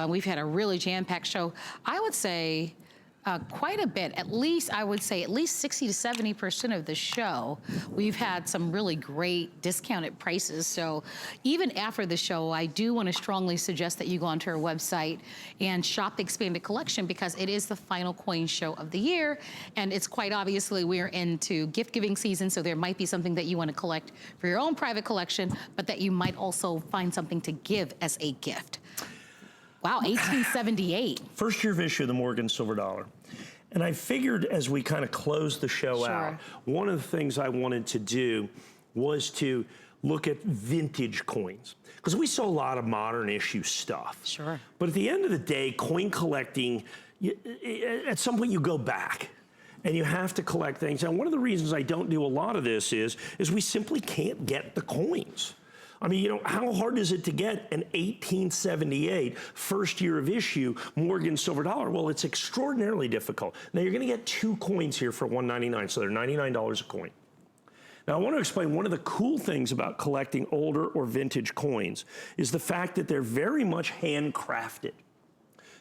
We've had a really jam-packed show. I would say quite a bit, at least 60 to 70% of the show, we've had some really great discounted prices. So even after the show, I do want to strongly suggest that you go onto our website and shop the expanded collection, because it is the final coin show of the year. And it's quite obviously we're into gift giving season, so there might be something that you want to collect for your own private collection, but that you might also find something to give as a gift. Wow, 1878. First year of issue of the Morgan Silver Dollar. And I figured as we kind of close the show out, one of the things I wanted to do was to look at vintage coins. Because we saw a lot of modern issue stuff. Sure. But at the end of the day, coin collecting, at some point you go back and you have to collect things. And one of the reasons I don't do a lot of this is we simply can't get the coins. I mean, you know, how hard is it to get an 1878 first year of issue Morgan Silver Dollar? Well, it's extraordinarily difficult. Now, you're going to get 2 coins here for $1.99, so they're $99 a coin. Now, I want to explain one of the cool things about collecting older or vintage coins is the fact that they're very much handcrafted.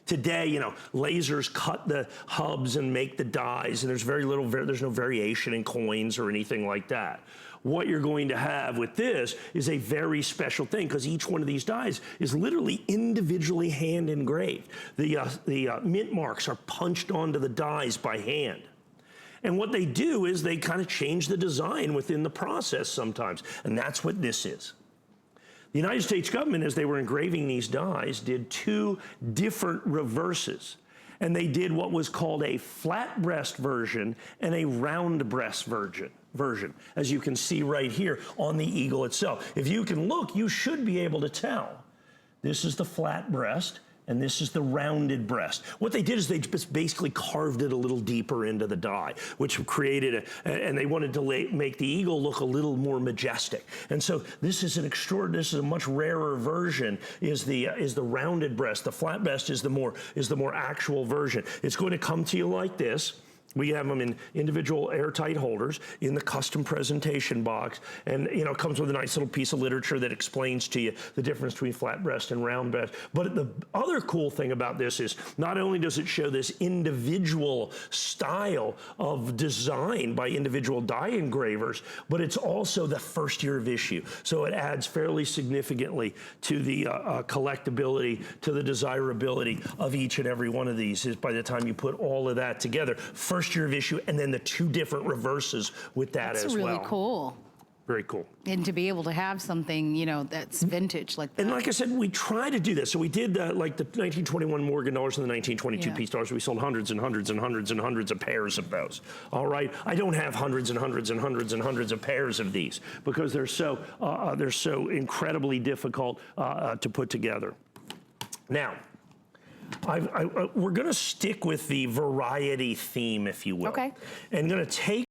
Today, you know, lasers cut the hubs and make the dies, and there's there's no variation in coins or anything like that. What you're going to have with this is a very special thing, because each one of these dies is literally individually hand engraved. The mint marks are punched onto the dies by hand. And what they do is they kind of change the design within the process sometimes, and that's what this is. The United States government, as they were engraving these dies, did 2 different reverses. And they did what was called a flat breast version and a round breast version, as you can see right here on the eagle itself. If you can look, you should be able to tell. This is the flat breast, and this is the rounded breast. What they did is they just basically carved it a little deeper into the die, which created and they wanted to make the eagle look a little more majestic. And so this is this is a much rarer version, is the rounded breast. The flat breast is the more actual version. It's going to come to you like this. We have them in individual airtight holders in the custom presentation box, and you know, it comes with a nice little piece of literature that explains to you the difference between flat breast and round breast. But the other cool thing about this is not only does it show this individual style of design by individual die engravers, but it's also the first year of issue. So it adds fairly significantly to the collectability, to the desirability of each and every one of these. Is by the time you put all of that together, first year of issue, and then the 2 different reverses with that as well. That's really cool. Very cool. And to be able to have something, you know, that's vintage like that. And like I said, we try to do this. So we did like the 1921 Morgan dollars and the 1922 piece dollars. We sold hundreds and hundreds and hundreds and hundreds of pairs of those. All right. I don't have hundreds and hundreds and hundreds and hundreds of pairs of these because they're so incredibly difficult to put together. Now, we're going to stick with the variety theme, if you will. Okay. And going to take